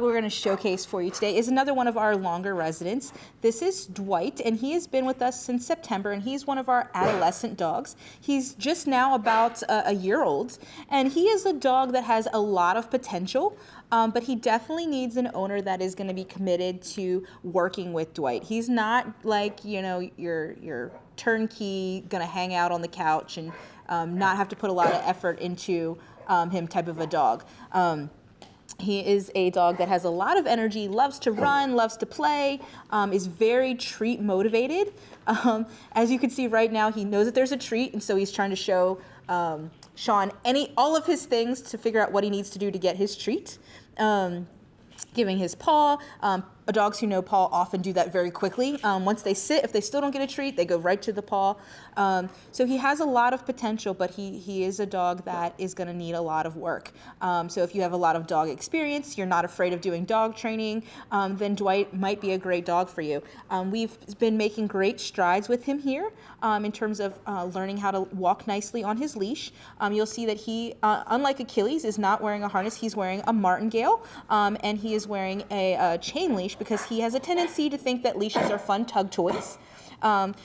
we're going to showcase for you today is another one of our longer residents. This is Dwight, and he has been with us since September, and he's one of our adolescent dogs. He's just now about a year old, and he is a dog that has a lot of potential, but he definitely needs an owner that is going to be committed to working with Dwight. He's not like, you know, your turnkey, going to hang out on the couch and not have to put a lot of effort into him type of a dog. He is a dog that has a lot of energy, loves to run, loves to play, is very treat motivated. As you can see right now, he knows that there's a treat, and so he's trying to show Sean all of his things to figure out what he needs to do to get his treat. Giving his paw. Dogs who know paw often do that very quickly. Once they sit, if they still don't get a treat, they go right to the paw. So he has a lot of potential, but he is a dog that is going to need a lot of work. So if you have a lot of dog experience, you're not afraid of doing dog training, then Dwight might be a great dog for you. We've been making great strides with him here in terms of learning how to walk nicely on his leash. You'll see that he, unlike Achilles, is not wearing a harness. He's wearing a martingale, and he is wearing a chain leash because he has a tendency to think that leashes are fun tug toys.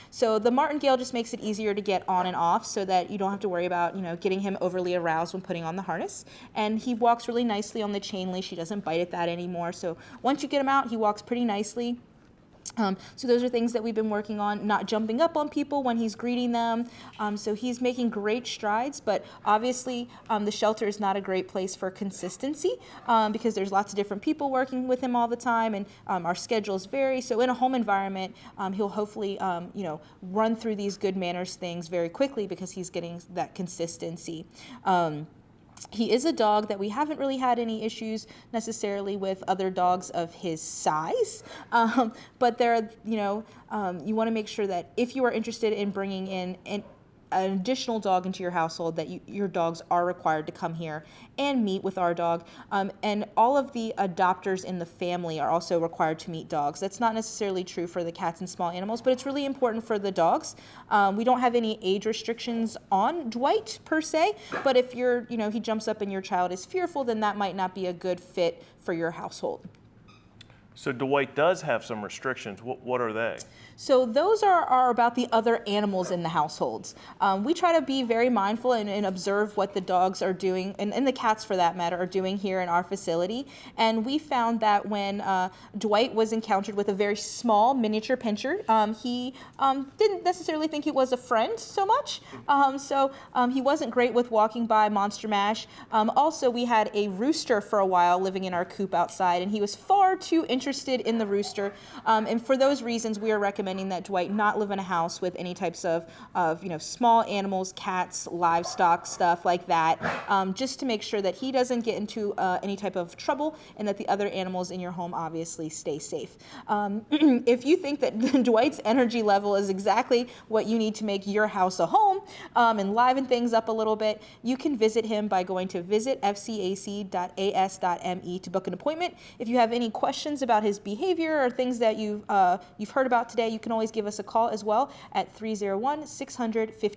So the martingale just makes it easier to get on and off so that you don't have to worry about, you know, getting him overly aroused when putting on the harness. And he walks really nicely on the chain leash. He doesn't bite at that anymore. So once you get him out, he walks pretty nicely. So those are things that we've been working on, not jumping up on people when he's greeting them. So he's making great strides, but obviously the shelter is not a great place for consistency because there's lots of different people working with him all the time, and our schedules vary. So in a home environment, he'll hopefully run through these good manners things very quickly because he's getting that consistency. He is a dog that we haven't really had any issues necessarily with other dogs of his size, but there, you want to make sure that if you are interested in bringing in an additional dog into your household, that your dogs are required to come here and meet with our dog. And all of the adopters in the family are also required to meet dogs. That's not necessarily true for the cats and small animals, but it's really important for the dogs. We don't have any age restrictions on Dwight per se, but if he jumps up and your child is fearful, then that might not be a good fit for your household. So Dwight does have some restrictions. What are they? So those are about the other animals in the households. We try to be very mindful and observe what the dogs are doing, and the cats for that matter, are doing here in our facility. And we found that when Dwight was encountered with a very small miniature pinscher, he didn't necessarily think he was a friend so much. So he wasn't great with walking by Monster Mash. Also, we had a rooster for a while living in our coop outside, and he was far too interested in the rooster. And for those reasons, we are recommending that Dwight not live in a house with any types of small animals, cats, livestock, stuff like that, just to make sure that he doesn't get into any type of trouble and that the other animals in your home obviously stay safe. If you think that Dwight's energy level is exactly what you need to make your house a home and liven things up a little bit, you can visit him by going to visitfcac.as.me to book an appointment. If you have any questions about his behavior or things that you've heard about today, you can always give us a call as well at 301-600-15.